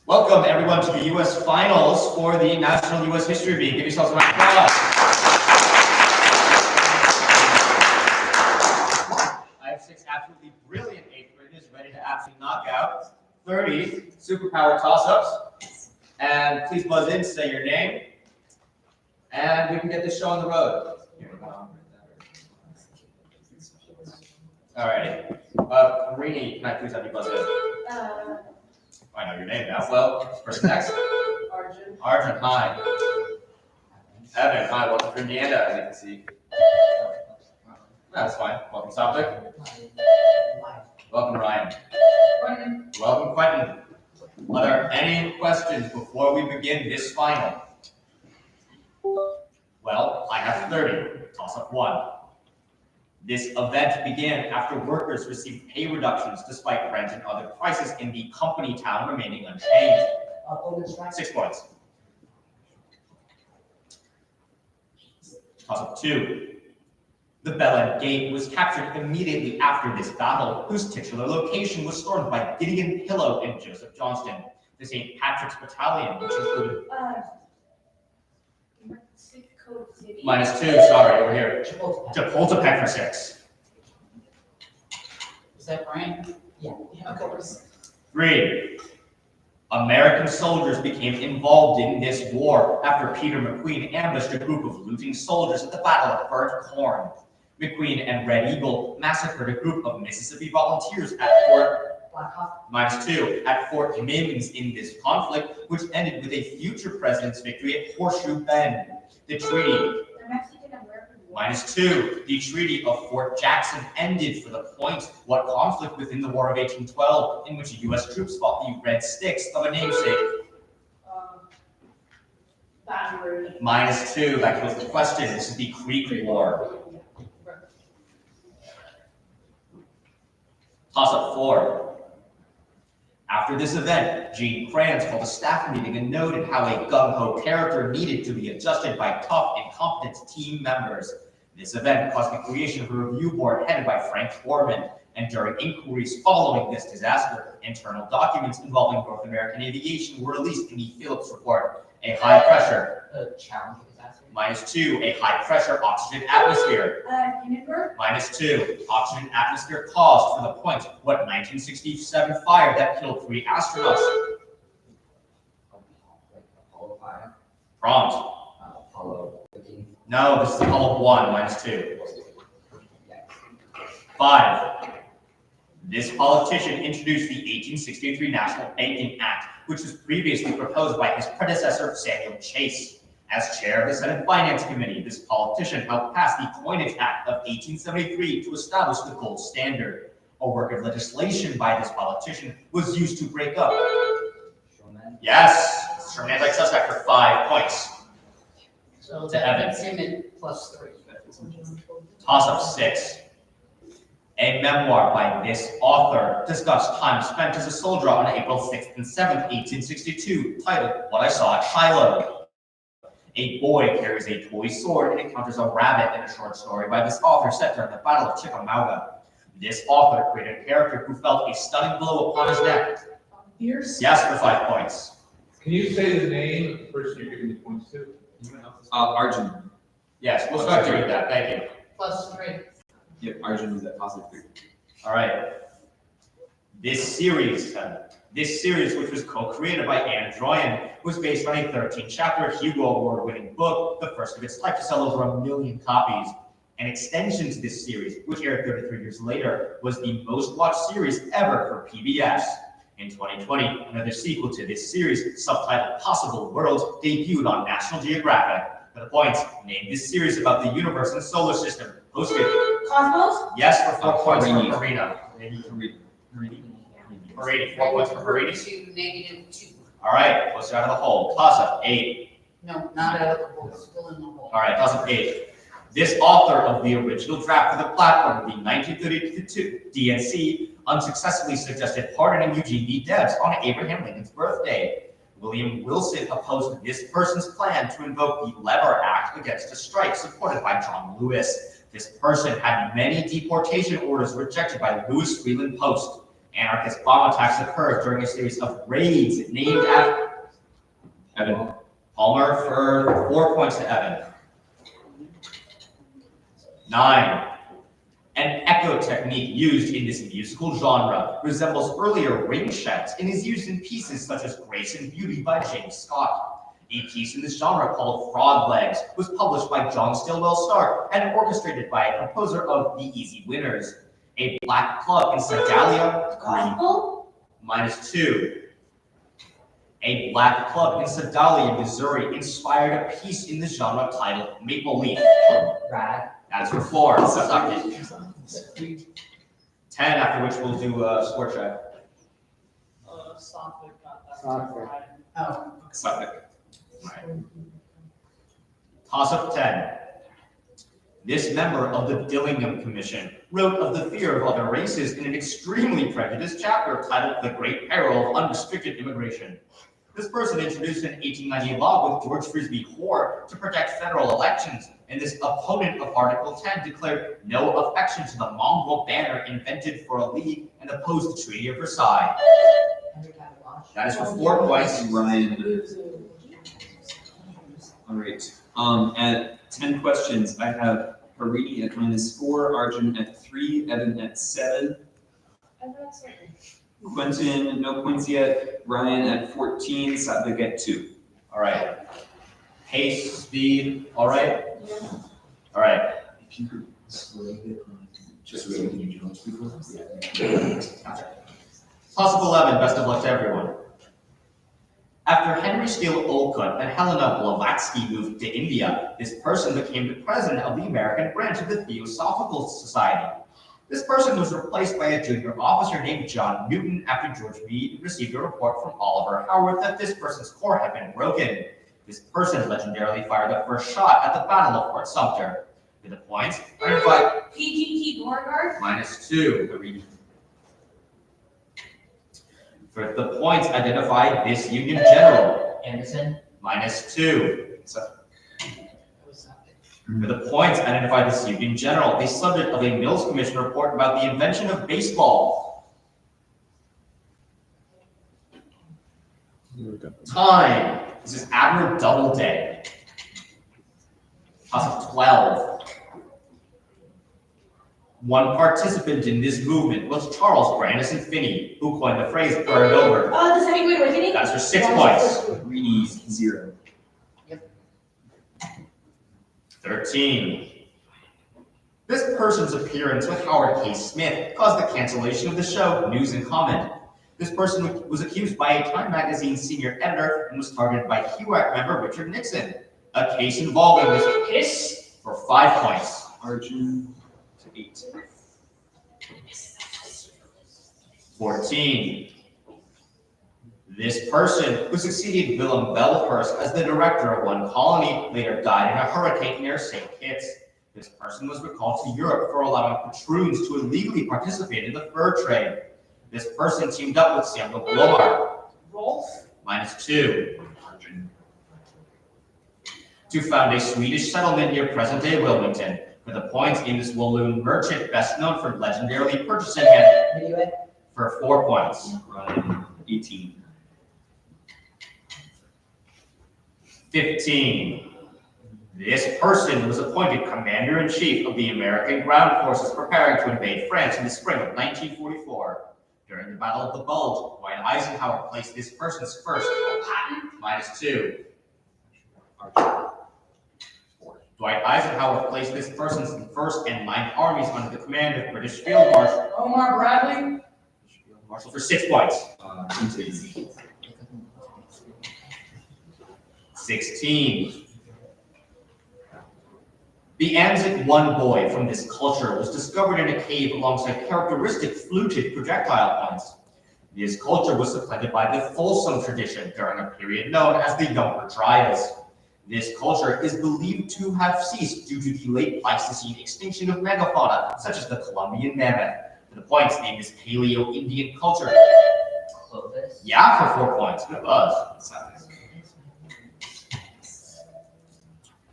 Welcome everyone to the U.S. Finals for the National U.S. History Week. Give yourselves a round of applause. I have 6 absolutely brilliant 8th graders ready to absolutely knock out 30 superpower toss-ups. And please buzz in, say your name, and we can get this show on the road. Alrighty. Marini, can I please have you buzz in? I know your name now. Well, person next. Arjun. Arjun, hi. Evan, hi. Welcome from Indiana, as you can see. That's fine. Welcome, Sophic. Welcome, Ryan. Welcome, Quentin. Are there any questions before we begin this final? Well, I have 30. Toss up 1. This event began after workers received pay reductions despite rent and other prices in the company town remaining unchanged. 6 points. Toss up 2. The Bell End Gate was captured immediately after this battle, whose titular location was stormed by Gideon Pillow and Joseph Johnston. The St. Patrick's Battalion, which included -2, sorry, over here. Chapultepec for 6. Is that Brian? Yeah. Of course. 3. American soldiers became involved in this war after Peter McQueen ambushed a group of looting soldiers at the Battle of Burnt Corn. McQueen and Red Eagle massacred a group of Mississippi volunteers at -2 at Fort Mims in this conflict, which ended with a future president's victory at Horseshoe Bend. The treaty, -2. The Treaty of Fort Jackson ended for the point what conflict within the War of 1812 in which U.S. troops fought the Red Sticks of a namesake? -2. That was the question. This is the Creek War. Toss up 4. After this event, Gene Kranz called a staff meeting and noted how a gung-ho character needed to be adjusted by tough and competent team members. This event caused the creation of a review board headed by Frank Foreman, and during inquiries following this disaster, internal documents involving North American aviation were released in the Phillips Report. A high pressure Challenge disaster. -2. A high pressure oxygen atmosphere. -2. Oxygen atmosphere caused for the point what 1967 fire that killed 3 astronauts? Apollo 5. Prompt. Apollo 15. No, this is Apollo 1, -2. 5. This politician introduced the 1863 National Banking Act, which was previously proposed by his predecessor, Samuel Chase. As chair of the Senate Finance Committee, this politician helped pass the Coinage Act of 1873 to establish the gold standard. A work of legislation by this politician was used to break up. Yes, Sherman like suspect for 5 points. So To Evan. that's him at +3. Toss up 6. A memoir by this author discussed time spent as a soldier on April 6th and 7th, 1862, titled What I Saw at Shiloh. A boy carries a toy sword and encounters a rabbit in a short story by this author set during the Battle of Chickamauga. This author created a character who felt a stunning blow upon his neck. Yes, for 5 points. Can you say the name of the person you're giving the points to? Arjun. Yes, we'll start doing that. Thank you. +3. Yep, Arjun was at +3. All right. This series, which was co-created by Anne Droyan, was based on a 13-chapter Hugo Award-winning book, the first of its type to sell over 1 million copies. An extension to this series, which aired 33 years later, was the most-watched series ever for PBS. In 2020, another sequel to this series, subtitled Possible Worlds, debuted on National Geographic. For the points, named this series about the universe and solar system, hosted Cosmos? Yes, for 4 points for Marini. Marina. Marini, 4 points for Marini. -2. All right, closer out of the hole. Toss up 8. No, not out of the hole, still in the hole. All right, toss up 8. This author of the original draft for the platform of the 1932 DNC unsuccessfully suggested pardoning Eugene V. Debs on Abraham Lincoln's birthday. William Wilson opposed this person's plan to invoke the Lever Act against a strike supported by John Lewis. This person had many deportation orders rejected by Louis Freeland Post. Anarchist bomb attacks occurred during a series of raids named after Evan. Palmer for 4 points to Evan. 9. An echo technique used in this musical genre resembles earlier ring checks and is used in pieces such as Grace and Beauty by James Scott. A piece in this genre called Frog Legs was published by John Stillwell Stark and orchestrated by a composer of The Easy Winners. A black club in Sedalia, Gospel? -2. A black club in Sedalia, Missouri inspired a piece in the genre titled Maple Leaf. Rad. That's for 4. Suck it. 10, after which we'll do a score check. Sophic got that. Sophic. Oh. Suck it. Toss up 10. This member of the Dillingham Commission wrote of the fear of other races in an extremely prejudiced chapter titled The Great Peril of Unrestricted Immigration. This person introduced an 1898 law with George Frisbee Hoare to protect federal elections, and this opponent of Article 10 declared no affection to the mongrel banner invented for a league and opposed the Treaty of Versailles. That is for 4 points. Ryan. All right. At 10 questions, I have Harini at -4, Arjun at 3, Evan at 7. Quentin, no points yet. Ryan at 14, Satvik at 2. All right. Pace, speed, all right? All right. If you could slow it just really can you jump before? Toss up 11, best of luck to everyone. After Henry Steele Olcott and Helena Blavatsky moved to India, this person became the president of the American branch of the Theosophical Society. This person was replaced by a junior officer named John Newton after George Meade received a report from Oliver Howard that this person's core had been broken. This person legendarily fired the first shot at the Battle of Fort Sumter. With the points, identified PGT Beauregard? -2. For the points, identify this Union general. Anderson? -2. For the points, identify this Union general, the subject of a Mills Commission report about the invention of baseball. Time. This is Admiral Doubleday. Toss of 12. One participant in this movement was Charles Grandison Finney, who coined the phrase burned over. Oh, the Hemingway Awakening? That's for 6 points. Harini, 0. 13. This person's appearance with Howard K. Smith caused the cancellation of the show News and Comment. This person was accused by a Time magazine senior editor and was targeted by HUAC member Richard Nixon. A case involving this case for 5 points. Arjun to 8. 14. This person, who succeeded Willem Belhurst as the director of one colony, later died in a hurricane near St. Kitts. This person was recalled to Europe for allowing patroons to illegally participate in the fur trade. This person teamed up with Samuel Blomar. Rolf? -2. To found a Swedish settlement near present-day Wilmington. For the points, in this Walloon merchant, best known for legendarily purchasing him for 4 points. Ryan, 18. 15. This person was appointed commander-in-chief of the American ground forces preparing to invade France in the spring of 1944. During the Battle of the Bulge, Dwight Eisenhower placed this person's first Patton? -2. Arjun, 4. Dwight Eisenhower placed this person's first and 9th armies under the command of British Field Marshal Omar Bradley? for 6 points. Into 16. The Anzac One boy from this culture was discovered in a cave alongside characteristic fluted projectile points. This culture was supplanted by the Folsom tradition during a period known as the Younger Dryas. This culture is believed to have ceased due to the late Pleistocene extinction of megafauna, such as the Columbian mammoth. The points named is Paleo-Indian culture. Clovis? Yeah, for 4 points. Good buzz.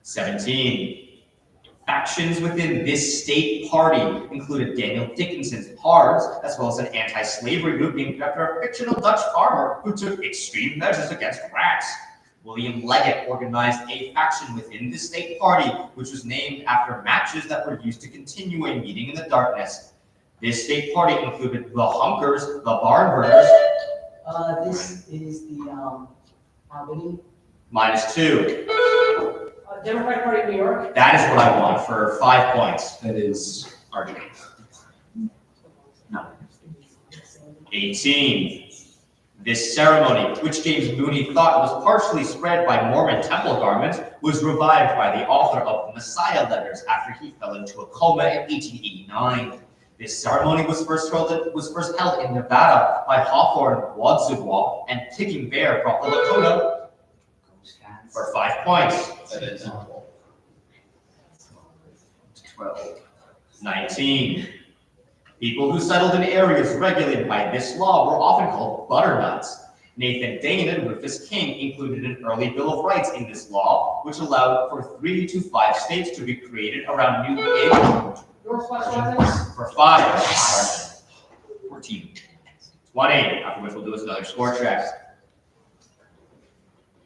17. Factions within this state party included Daniel Dickinson's Pards, as well as an anti-slavery group named after a fictional Dutch farmer who took extreme measures against rats. William Leggett organized a faction within the state party, which was named after matches that were used to continue a meeting in the darkness. This state party included the Hunkers, the Barn Burners. This is the, Albany. -2. Democratic Party of New York. That is what I want for 5 points. That is Arjun. 18. This ceremony, which James Mooney thought was partially spread by Mormon temple garments, was revived by the author of the Messiah Letters after he fell into a coma in 1889. This ceremony was first held in Nevada by Hawthorne Wadzugwa, and Kicking Bear brought the Lakota for 5 points. That is 12. 19. People who settled in areas regulated by this law were often called butternuts. Nathan Dane and Rufus King included an early Bill of Rights in this law, which allowed for 3 to 5 states to be created around New England. Northwest Washington. For 5. 14. 20, after which we'll do another score check.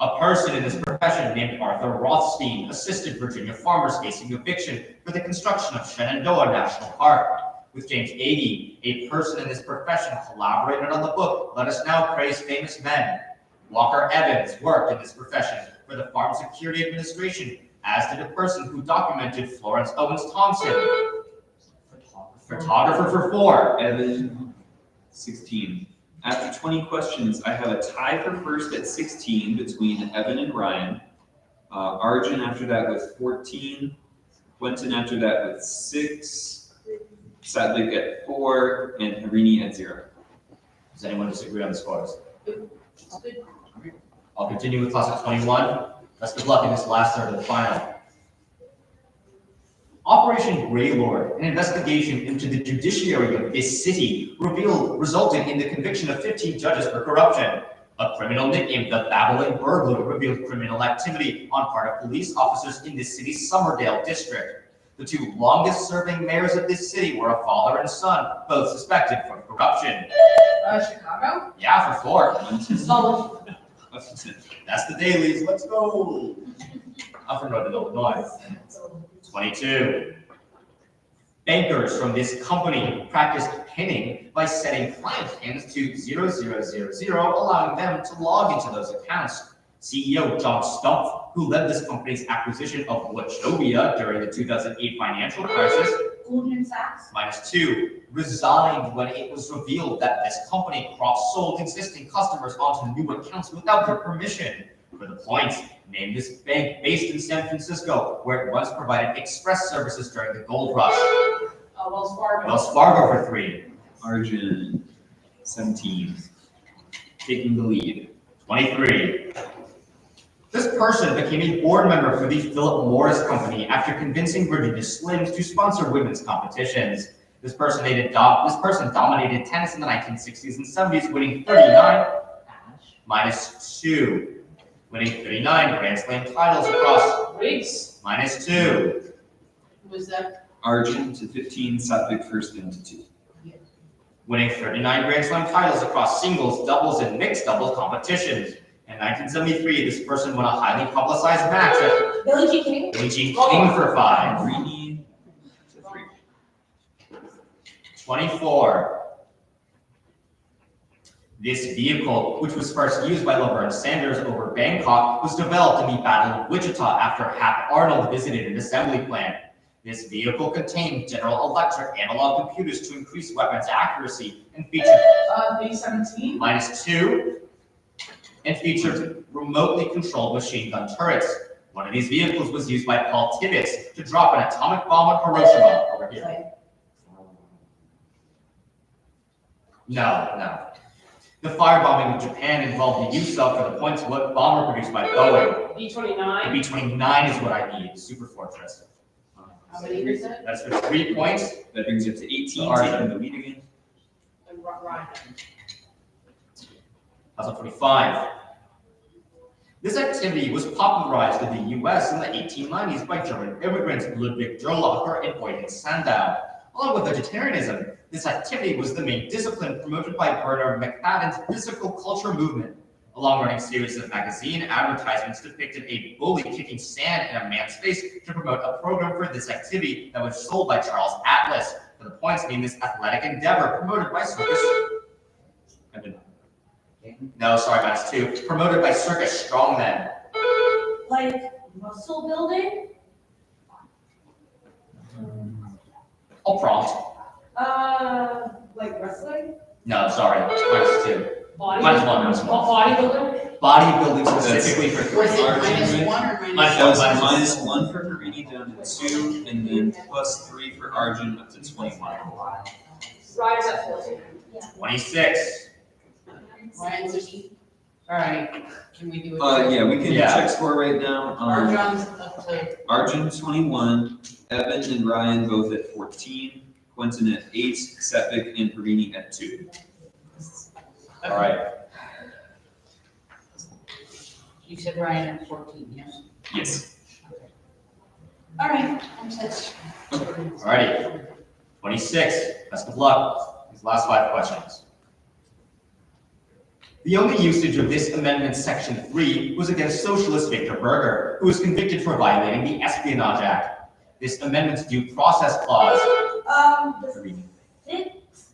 A person in this profession named Arthur Rothstein assisted Virginia farmers facing eviction for the construction of Shenandoah National Park. With James Agee, a person in this profession collaborated on the book Let Us Now Praise Famous Men. Walker Evans worked in this profession for the Farm Security Administration, as did a person who documented Florence Owens Thompson. Photographer for 4. Evan, 16. After 20 questions, I have a tie for first at 16 between Evan and Ryan. Arjun after that with 14. Quentin after that with 6. Sadlik at 4, and Harini at 0. Does anyone disagree on the scores? I'll continue with class of 21. Best of luck in this last third of the final. Operation Greylord, an investigation into the judiciary of this city, resulted in the conviction of 15 judges for corruption. A criminal nicknamed the Babbling Burglar revealed criminal activity on part of police officers in the city's Somerdale district. The 2 longest-serving mayors of this city were a father and son, both suspected for corruption. Chicago. Yeah, for 4. Solid. That's the dailies. Let's go. I'm from Northern Illinois. 22. Bankers from this company practiced pinning by setting client pins to 0000, allowing them to log into those accounts. CEO John Stumpf, who led this company's acquisition of Wachovia during the 2008 financial crisis, Goldman Sachs. -2, resigned when it was revealed that this company cross-sold existing customers onto new accounts without their permission. For the points, name this bank based in San Francisco, where it once provided express services during the gold rush. Wells Fargo. Wells Fargo for 3. Arjun, 17. Taking the lead. 23. This person became a board member for the Philip Morris Company after convincing Virginia Slims to sponsor women's competitions. This person dominated tennis in the 1960s and 70s, winning 39 -2. Winning 39 Grand Slam titles across Riggs. -2. Who was that? Arjun to 15, Satvik first into 2. Winning 39 Grand Slam titles across singles, doubles, and mixed doubles competitions. In 1973, this person won a highly publicized match at Billie Jean King. Billie Jean King for 5. Harini to 3. 24. This vehicle, which was first used by Laverne Sanders over Bangkok, was developed in the Battle of Wichita after Hap Arnold visited an assembly plant. This vehicle contained General Electric analog computers to increase weapons accuracy and featured B-17. -2 and featured remotely controlled machine gun turrets. One of these vehicles was used by Paul Tibbets to drop an atomic bomb on Hiroshima. Over here. No. The firebombing of Japan involved the use of, for the points, what bomber produced by Boeing. B-29. The B-29 is what I need. Super Fortress. How many is it? That's for 3 points. That brings you up to 18, Arjun. taking the lead again. And Ryan. That's on 25. This activity was popularized in the US in the 1890s by German immigrants Ludwig Durlacher and Eugen Sandow. Along with vegetarianism, this activity was the main discipline promoted by Bernard McFadden's physical culture movement. A long-running series of magazine advertisements depicted a bully kicking sand in a man's face to promote a program for this activity that was sold by Charles Atlas. For the points named this athletic endeavor promoted by Circus. No, sorry, -2. Promoted by Circus Strongmen. Like muscle building? I'll prompt. Like wrestling? No, sorry, -2. Body? -1, -1. Bodybuilding? Bodybuilding specifically for Was it Arjun, -1 or Minus That was minus- -1 for Harini down to 2, and then +3 for Arjun up to 21. Ryan's at 14. 26. Ryan's a- All right, can we do it? Yeah, we can Yeah. check score right now. Arjun's up to, Arjun 21, Evan and Ryan both at 14, Quentin at 8, Sepik and Harini at 2. All right. you said Ryan at 14, yes? Yes. All right, I'm set. Alrighty. 26. Best of luck. These last 5 questions. The only usage of this amendment, section 3, was against socialist Victor Berger, who was convicted for violating the Espionage Act. This amendment's due process clause. The six?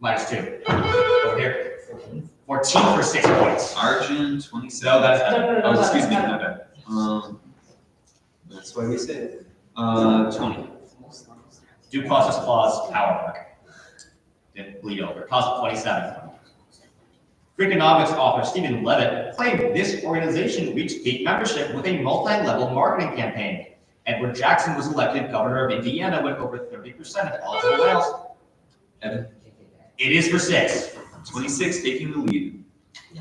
-2. Over here. 14 for 6 points. Arjun 27. No, that's Oh, excuse me, my bad. That's why we say it. 20. due process clause, power mark. Didn't bleed over. Cost of 27. Freakonomics author Stephen Levitt claimed this organization reached peak membership with a multi-level marketing campaign. Edward Jackson was elected governor of Indiana with over 30% of eligible males. Evan. It is for 6. 26 taking the lead.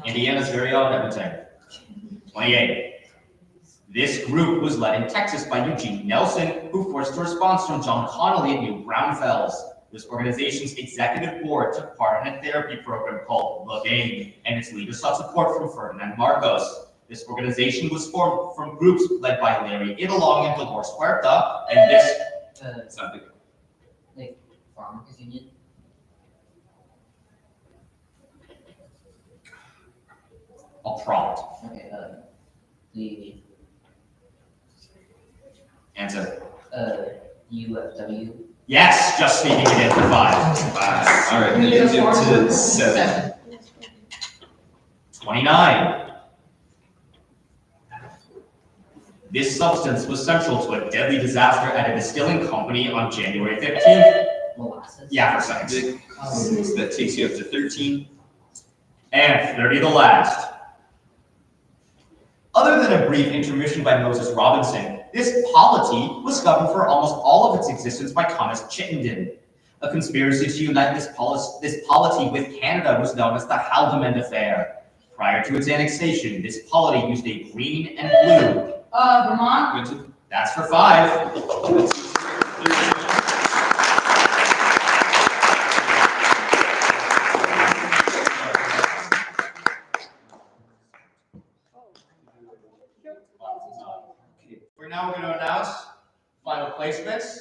Indiana's very own Edmonton. 28. This group was led in Texas by Eugene Nelson, who forced a response from John Connolly at New Braunfels. This organization's executive board took part in a therapy program called The Game, and its leaders sought support from Ferdinand Marcos. This organization was formed from groups led by Larry Idalong and Dolores Huerta, and this Something. Like farmers union. I'll prompt. Okay, the Answer. UFW. Yes, just sneaking it in for 5. All right, we can do to 7. 29. This substance was central to a deadly disaster at a distilling company on January 15th. Molasses. Yeah, for seconds. So that takes you up to 13. And 30 the last. Other than a brief intermission by Moses Robinson, this polity was governed for almost all of its existence by Thomas Chittenden. A conspiracy to unite this polity with Canada was known as the Haldimand Affair. Prior to its annexation, this polity used a green and blue. Vermont? Quentin. That's for 5. We're now going to announce final placements.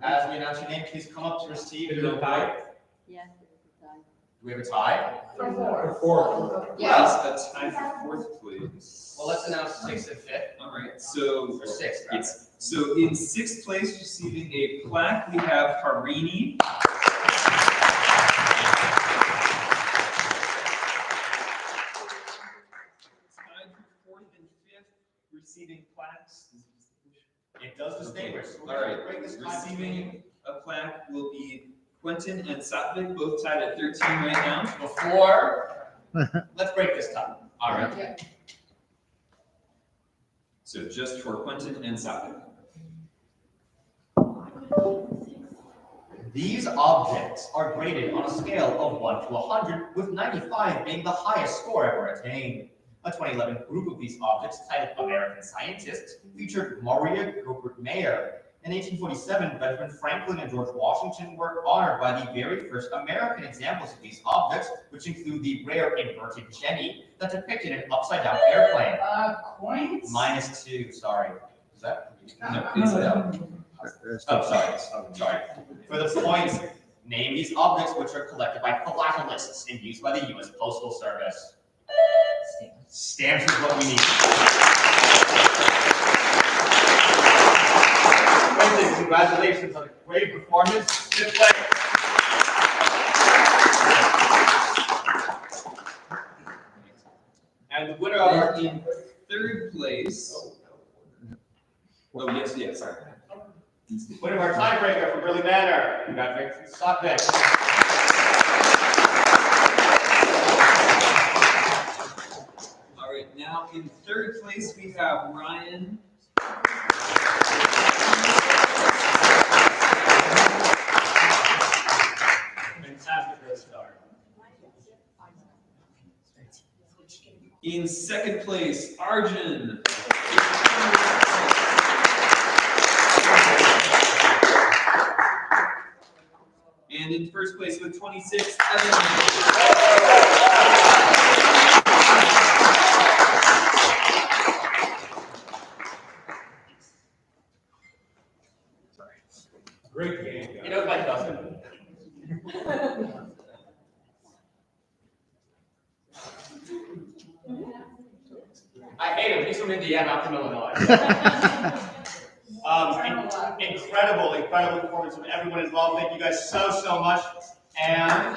As we announce your name, please come up to receive. Is it a tie? Yes, it's a tie. Do we have a tie? For 4. Yes. Yes, a tie for 4th place. Well, let's announce 6th and 5th. All right, so Or 6th, rather. yes. So in 6th place, receiving a plaque, we have Harini. Tied for 4th and 5th, receiving plaques. It does distinguish. So All we're right, gonna break this tie receiving a plaque will be Quentin and Satvik, both tied at 13 right now. before. Let's break this tie. All right. Okay. So just for Quentin and Satvik. These objects are graded on a scale of 1 to 100, with 95 being the highest score ever attained. A 2011 group of these objects titled American Scientists featured Maria Gilbert Mayer In 1847, Benjamin Franklin and George Washington were honored by the very first American examples of these objects, which include the rare inverted Jenny that depicted an upside-down airplane. Coins? -2, sorry. Is that? No, it's Oh, sorry. For the points, name these objects which are collected by philatelists and used by the U.S. Postal Service. Stamps is what we need. Quentin, congratulations on a great performance. Good play. And the winner of our In third place. Oh, yes, sorry. winner of our tiebreaker from Burley Manor. Congratulations, Sotvic. All right, now in third place we have Ryan. Fantastic first start. In second place, Arjun. And in first place with 26, Evan. Great game, You know, Mike Dawson. I hate him. He's from Indiana, I'm from Illinois. Incredible performance from everyone involved. Thank you guys so much. And